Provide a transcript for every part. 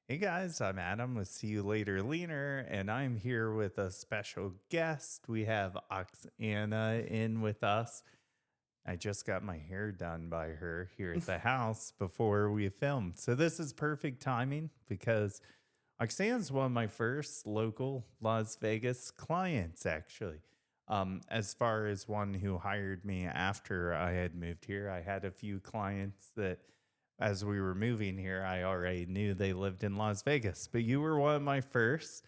Hey guys, I'm Adam with See You Later Leaner, and I'm here with a special guest. We have Oxana in with us. I just got my hair done by her here at the house before we filmed. So this is perfect timing because Oxana's one of my first local Las Vegas clients, actually. As far as one who hired me after I had moved here, I had a few clients that as we were moving here, I already knew they lived in Las Vegas, but you were one of my first.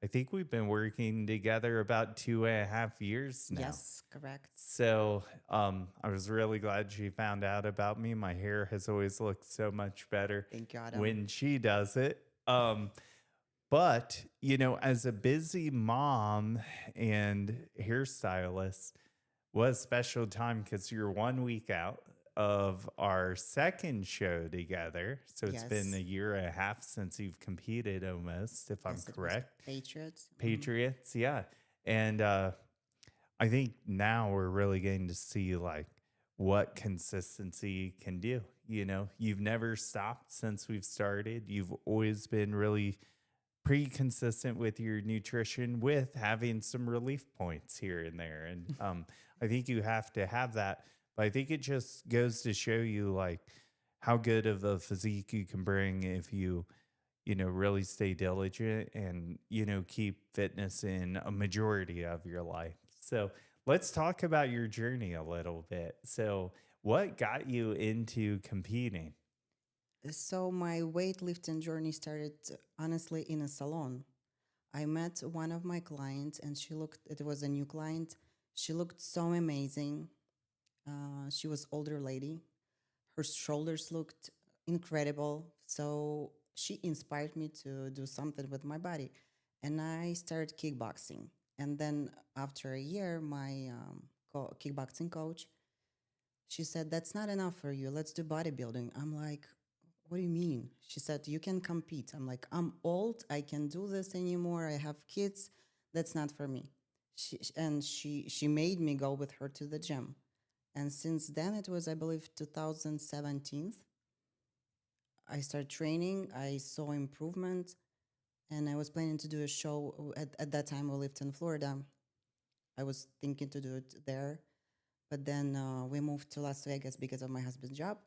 I think we've been working together about 2.5 years now. Yes, correct. So I was really glad she found out about me. My hair has always looked so much better Thank you, Adam. when she does it. But, as a busy mom and hairstylist, what a special time because you're 1 week out of our second show together. So it's been a Yes, year and a half since you've competed almost, if I'm yes, it was correct. Patriots. Patriots, yeah. And I think now we're really getting to see like what consistency can do. You've never stopped since we've started. You've always been really pretty consistent with your nutrition with having some relief points here and there. And I think you have to have that. But I think it just goes to show you like how good of a physique you can bring if you really stay diligent and, keep fitness in a majority of your life. So let's talk about your journey a little bit. So what got you into competing? So my weightlifting journey started honestly in a salon. I met one of my clients, and it was a new client. She looked so amazing. She was older lady. Her shoulders looked incredible. So she inspired me to do something with my body. And I started kickboxing. And then after a year, my kickboxing coach, she said, "That's not enough for you. Let's do bodybuilding." I'm like, "What do you mean?" She said, "You can compete." I'm like, "I'm old. I can't do this anymore. I have kids. That's not for me." She made me go with her to the gym. And since then, it was, I believe, 2017, I started training. I saw improvement. And I was planning to do a show. At that time, we lived in Florida. I was thinking to do it there. But then we moved to Las Vegas because of my husband's job.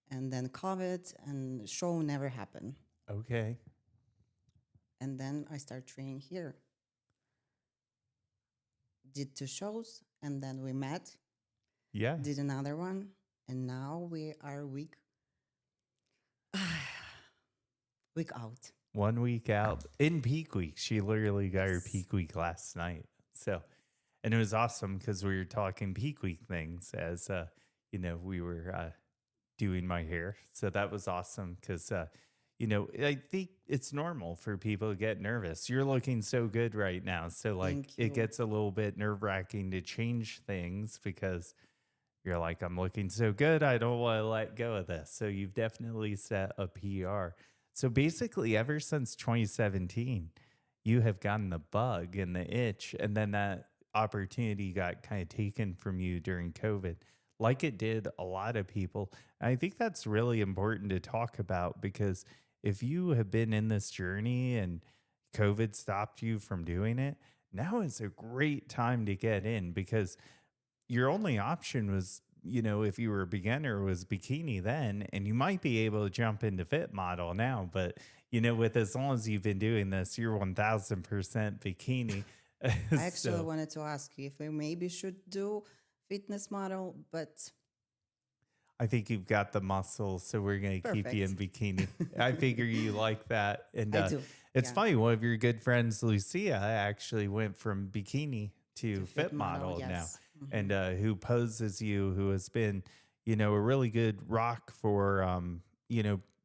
And then COVID, and the show never happened. Okay. And then I started training here. Did two shows, and then we met, Yeah. did another one. And now we are week out. 1 week out in peak week. She literally got her peak week last night. So, and it was awesome because we were talking peak week things as, we were doing my hair. So that was awesome because, I think it's normal for people to get nervous. You're looking so good right now. So, like, Thank it you. gets a little bit nerve wracking to change things because you're like, I'm looking so good. I don't want to let go of this. So, you've definitely set a PR. So, basically, ever since 2017, you have gotten the bug and the itch. And then that opportunity got kind of taken from you during COVID, like it did a lot of people. And I think that's really important to talk about because if you have been in this journey and COVID stopped you from doing it, now is a great time to get in because your only option was, if you were a beginner, was bikini then, and you might be able to jump into fit model now. But, with as long as you've been doing this, you're 1000% bikini. I actually So wanted to ask you if we maybe should do fitness model, but I think you've got the muscle, so we're going to keep you in perfect. bikini. I figure you like that. And I do. it's Yeah. funny, one of your good friends, Lucia, actually went from bikini To to fit fit model, model now, yes. and who poses you, who has been, a really good rock for,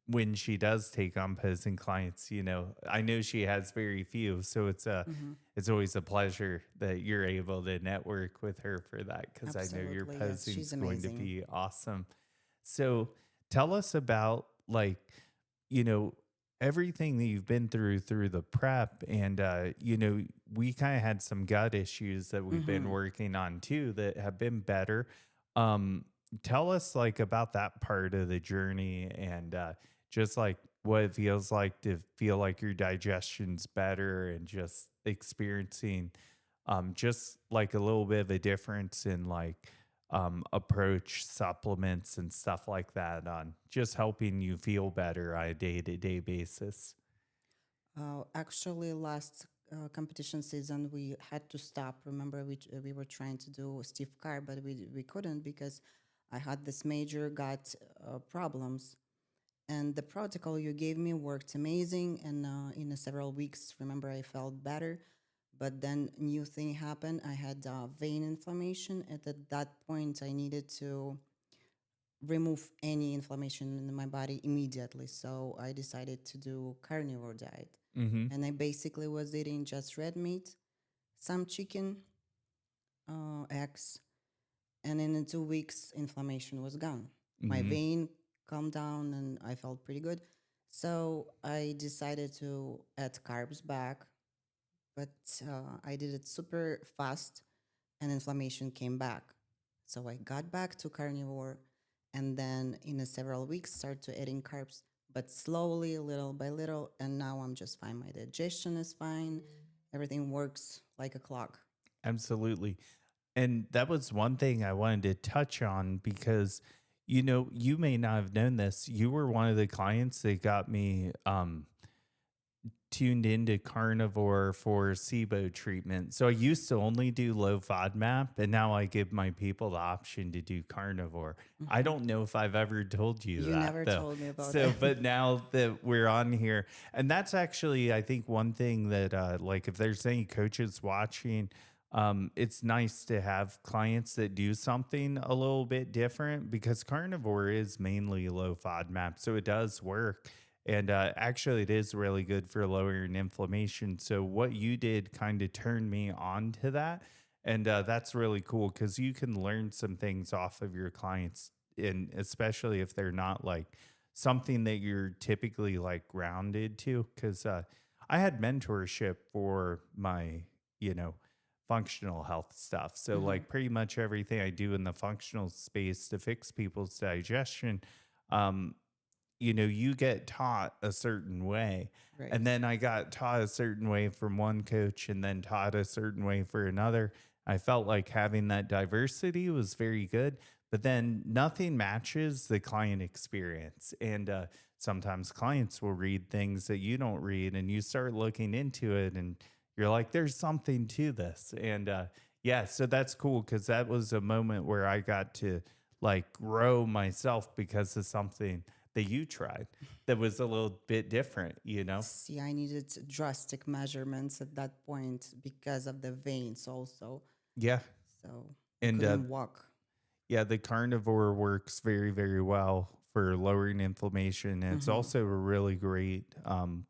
when she does take on posing clients. I know she has very few, so Hmm. it's always a pleasure that you're able to network with her for that because I know your Absolutely. Yes. posing's She's going to amazing. be awesome. So tell us about like, you know, everything that you've been through the prep and we kind of had some gut issues that we've been Hmm. working on too that have been better. Um tell us like about that part of the journey and just like what it feels like to feel like your digestion's better and just experiencing just like a little bit of a difference in like approach supplements and stuff like that on just helping you feel better on a day-to-day basis. Actually, last competition season, we had to stop. Remember, we were trying to do stiff carb, but we couldn't because I had this major gut problems. And the protocol you gave me worked amazing. And in several weeks, remember, I felt better. But then new thing happened. I had vein inflammation. And at that point, I needed to remove any inflammation in my body immediately. So I decided to do carnivore diet. Mm-hmm. And I basically was eating just red meat, some chicken, eggs, and in 2 weeks, inflammation was gone. My Mm-hmm. vein calmed down, and I felt pretty good. So I decided to add carbs back, but I did it super fast, and inflammation came back. So I got back to carnivore, and then in several weeks, started to adding carbs, but slowly, little by little, and now I'm just fine. My digestion is fine. Everything works like a clock. Absolutely. And that was one thing I wanted to touch on because, you know, you may not have known this. You were one of the clients that got me tuned into carnivore for SIBO treatment. So I used to only do low FODMAP, and now I give my people the option to do carnivore. I Mhm. don't know if I've ever told you You that never though. told me about So, it. but now that we're on here, and that's actually, I think, one thing that, like, if there's any coaches watching, it's nice to have clients that do something a little bit different because carnivore is mainly low FODMAP. So it does work. And actually, it is really good for lowering inflammation. So, what you did kind of turned me on to that. And that's really cool because you can learn some things off of your clients, and especially if they're not like something that you're typically like grounded to. Because I had mentorship for my, you know, functional health stuff. So, Mhm. like, pretty much everything I do in the functional space to fix people's digestion. Um, you know, you get taught a certain way. Right. And then I got taught a certain way from one coach and then taught a certain way for another. I felt like having that diversity was very good, but then nothing matches the client experience. And sometimes clients will read things that you don't read, and you start looking into it, and you're like, there's something to this. And yeah, so that's cool because that was a moment where I got to like grow myself because of something that you tried that was a little bit different, you know? See, I needed drastic measurements at that point because of the veins also. Yeah. So I And couldn't walk. yeah, the carnivore works very, very well for lowering inflammation. And it's Hmm. also a really great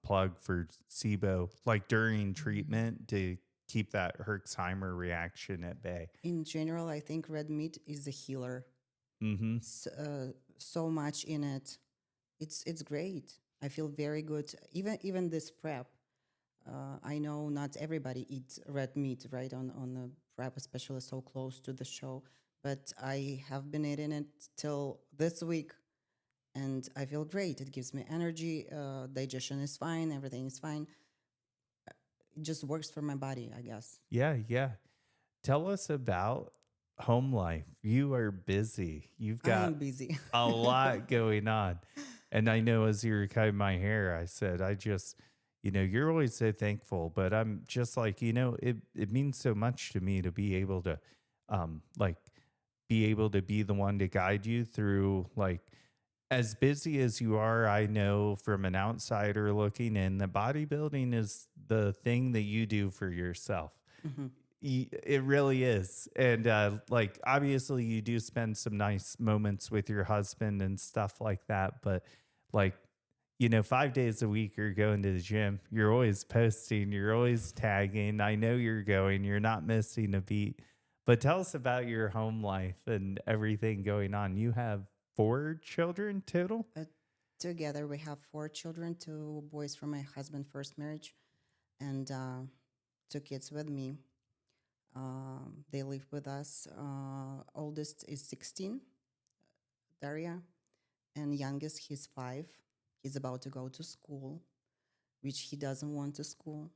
plug for SIBO, like during treatment to keep that Herxheimer reaction at bay. In general, I think red meat is a healer. Mm-hmm. So much in it. It's great. I feel very good. Even this prep. I know not everybody eats red meat, right? On the prep, especially so close to the show. But I have been eating it till this week, and I feel great. It gives me energy. Digestion is fine. Everything is fine. It just works for my body, I guess. Yeah, yeah. Tell us about home life. You are busy. You've I am got busy. a lot going on. And I know as you were cutting my hair, I said, I just, you know, you're always so thankful, but I'm just like, you know, it means so much to me to be able to, like, be able to be the one to guide you through, like, as busy as you are. I know from an outsider looking in that bodybuilding is the thing that you do for yourself. Hmm. It really is. And like obviously you do spend some nice moments with your husband and stuff like that, but like, you know, 5 days a week you're going to the gym. You're always posting, you're always tagging. I know you're going, you're not missing a beat. But tell us about your home life and everything going on. You have 4 children total? Uh, Together, we have 4 children, 2 boys from my husband's first marriage, and 2 kids with me. They live with us. Oldest is 16, Daria, and youngest, he's 5. He's about to go to school, which he doesn't want to school.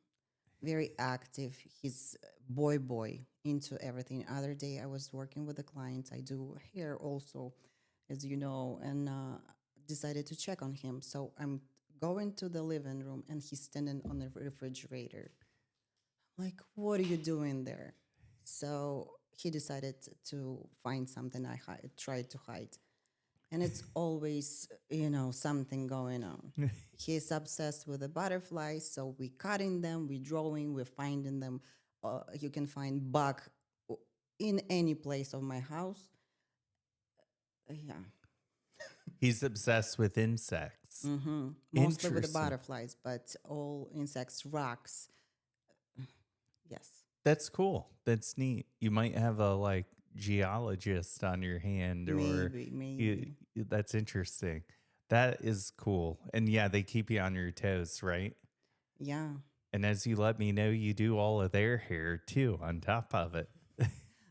Very active. He's boy into everything. Other day I was working with a client. I do hair also, as you know, and decided to check on him. So I'm going to the living room and he's standing on the refrigerator. Like, what are you doing there? So he decided to find something tried to hide. And it's always, something going on. He's obsessed with the butterflies, so we cutting them, we drawing, we're finding them. You can find bug in any place of my house. Yeah. He's obsessed with insects. Mostly with the Interesting. butterflies, but all insects, rocks. Yes. That's cool. That's neat. You might have a like geologist on your hand, or Maybe. that's interesting. That is cool. And yeah, they keep you on your toes, right? Yeah. And as you let me know, you do all of their hair too on top of it.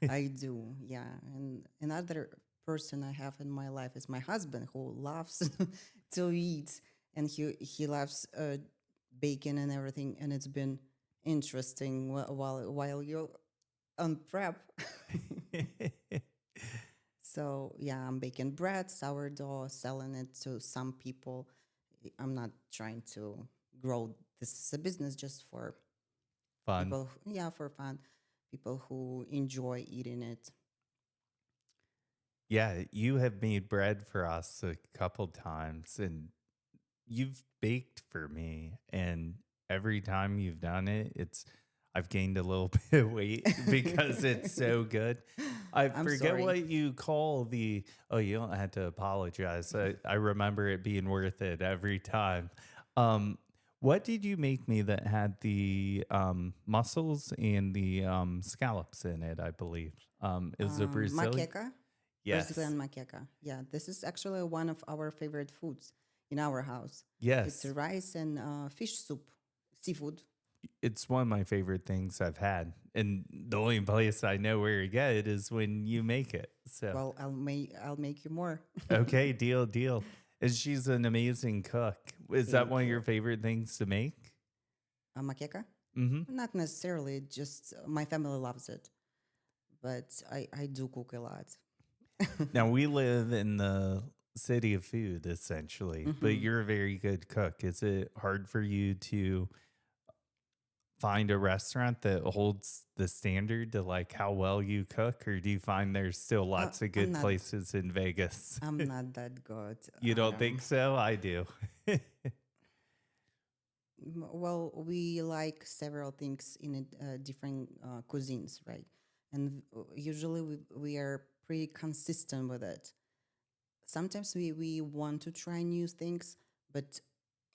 I do, yeah. And another person I have in my life is my husband, who loves to eat, and he loves bacon and everything. And it's been interesting while you're on prep. So yeah, I'm baking bread, sourdough, selling it to some people. I'm not trying to grow this as a business, just for Fun. people. Yeah, for fun. People who enjoy eating it. Yeah, you have made bread for us a couple times, and you've baked for me, and every time you've done it, I've gained a little bit of weight because it's so good. I I'm forget sorry. what you call the, oh, you don't have to apologize. I remember it being worth it every time. Um, what did you make me that had the mussels and the scallops in it, I believe? It was a Brazilian? Maqueca, Yes. Brazilian maqueca. Yeah, this is actually one of our favorite foods in our house. It's Yes. rice and fish soup, seafood. It's one of my favorite things I've had. And the only place I know where to get it is when you make it. So, Well, I'll make you more. okay, deal, deal. And she's an amazing cook. Is that Thank one of your you. favorite things to make? Maqueca? Hmm. Not necessarily. Just my family loves it, but I do cook a lot. Now, we live in the city of food, essentially, but Hmm. you're a very good cook. Is it hard for you to find a restaurant that holds the standard to like how well you cook, or do you find there's still Uh, lots of I'm good not. places in Vegas? I'm not that good. You don't think so? I do. Well, we like several things in different cuisines, right? And usually we are pretty consistent with it. Sometimes we want to try new things, but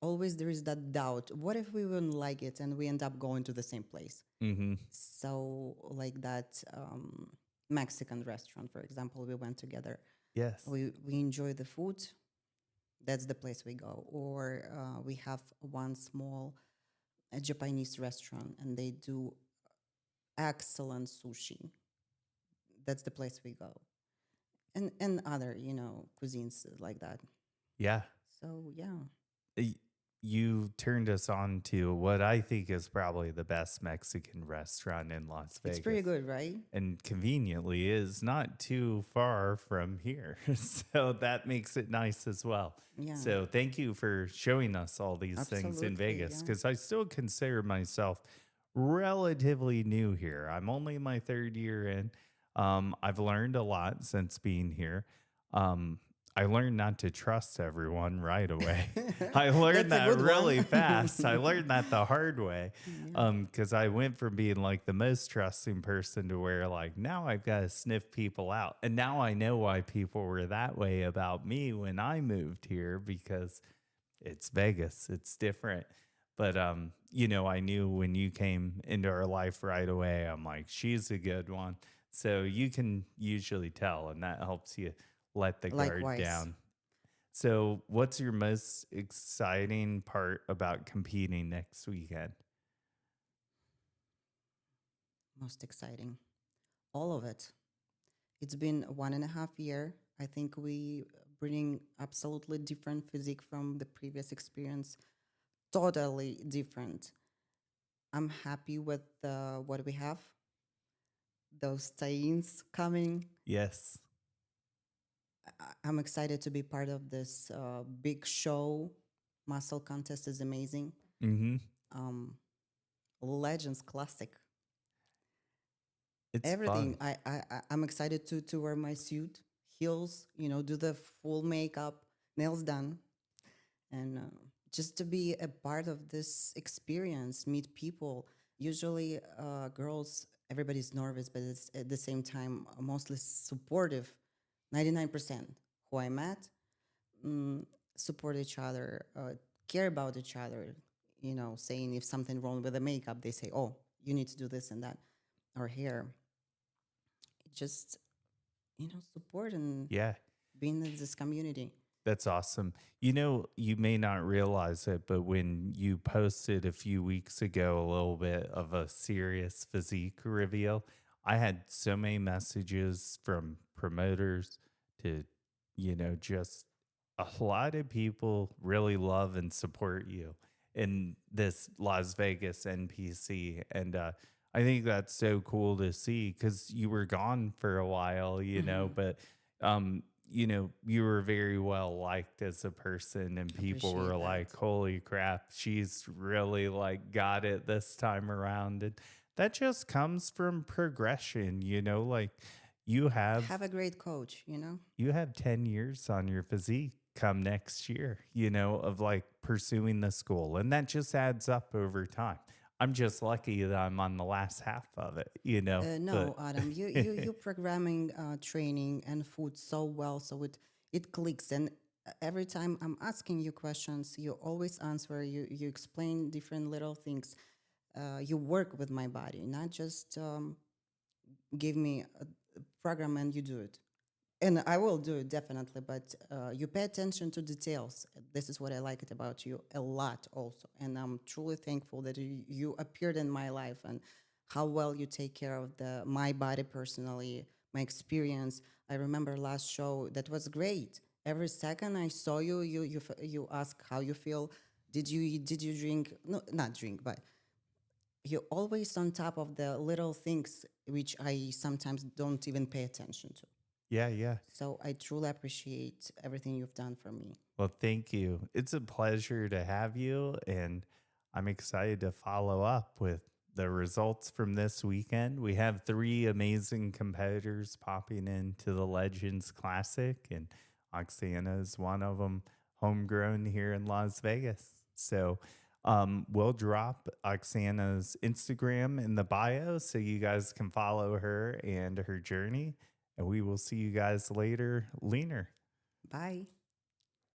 always there is that doubt. What if we wouldn't like it and we end up going to the same place? Hmm. So, like that Mexican restaurant, for example, we went together. Yes. We enjoy the food. That's the place we go. Or we have one small a Japanese restaurant and they do excellent sushi. That's the place we go. And other, cuisines like that. Yeah. So yeah. Y- You turned us on to what I think is probably the best Mexican restaurant in Las It's pretty Vegas, good, right? and conveniently is not too far from here. So that makes it nice as well. Yeah. So thank you for showing us all these things in Absolutely. Vegas, Yeah. because I still consider myself relatively new here. I'm only my third year in. I've learned a lot since being here. Um, I learned not to trust everyone right away. I learned That's a that good really one. fast. I learned that the hard way. Yeah. Because I went from being like the most trusting person to where like now I've got to sniff people out. And now I know why people were that way about me when I moved here, because it's Vegas. It's different. But I knew when you came into our life right away, I'm like, she's a good one. So you can usually tell, and that helps you let the guard Likewise. down. So, what's your most exciting part about competing next weekend? Most exciting. All of it. It's been 1.5 year. I think we bringing absolutely different physique from the previous experience, totally different. I'm happy with what we have, those stay-ins coming. Yes. I'm excited to be part of this big show. Muscle Contest is amazing. Hmm. Um, Legends Classic. It's Everything. fun. I'm excited to wear my suit, heels, do the full makeup, nails done, and just to be a part of this experience, meet people. Usually, girls, everybody's nervous, but it's at the same time mostly supportive. 99% who I met mm, support each other, care about each other. Saying if something wrong with the makeup, they say, "Oh, you need to do this and that," or hair. Just support and Yeah. being in this community. That's awesome. You may not realize it, but when you posted a few weeks ago a little bit of a serious physique reveal, I had so many messages from promoters to, just a lot of people really love and support you in this Las Vegas NPC. And I think that's so cool to see because you were gone for a while, Hmm. but you were very well liked as a person, and people were Appreciate that. like, holy crap, she's really like got it this time around. And that just comes from progression, like you have Have a great coach. you have 10 years on your physique come next year, of like pursuing this goal. And that just adds up over time. I'm just lucky that I'm on the last half of it, but No, Adam, you programming, training, and food so well, so it clicks. And every time I'm asking you questions, you always answer. You explain different little things. You work with my body, not just give me a program and you do it. And I will do it definitely, but you pay attention to details. This is what I like it about you a lot, also. And I'm truly thankful that you appeared in my life and how well you take care of my body personally, my experience. I remember last show that was great. Every second I saw you, you ask how you feel. Did you eat? Did you drink? No, not drink, but you're always on top of the little things which I sometimes don't even pay attention to. yeah, yeah. So I truly appreciate everything you've done for me. Well, thank you. It's a pleasure to have you, and I'm excited to follow up with the results from this weekend. We have three amazing competitors popping into the Legends Classic, and Oxana is one of them, homegrown here in Las Vegas. So we'll drop Oxana's Instagram in the bio so you guys can follow her and her journey. And we will see you guys later, leaner. Bye.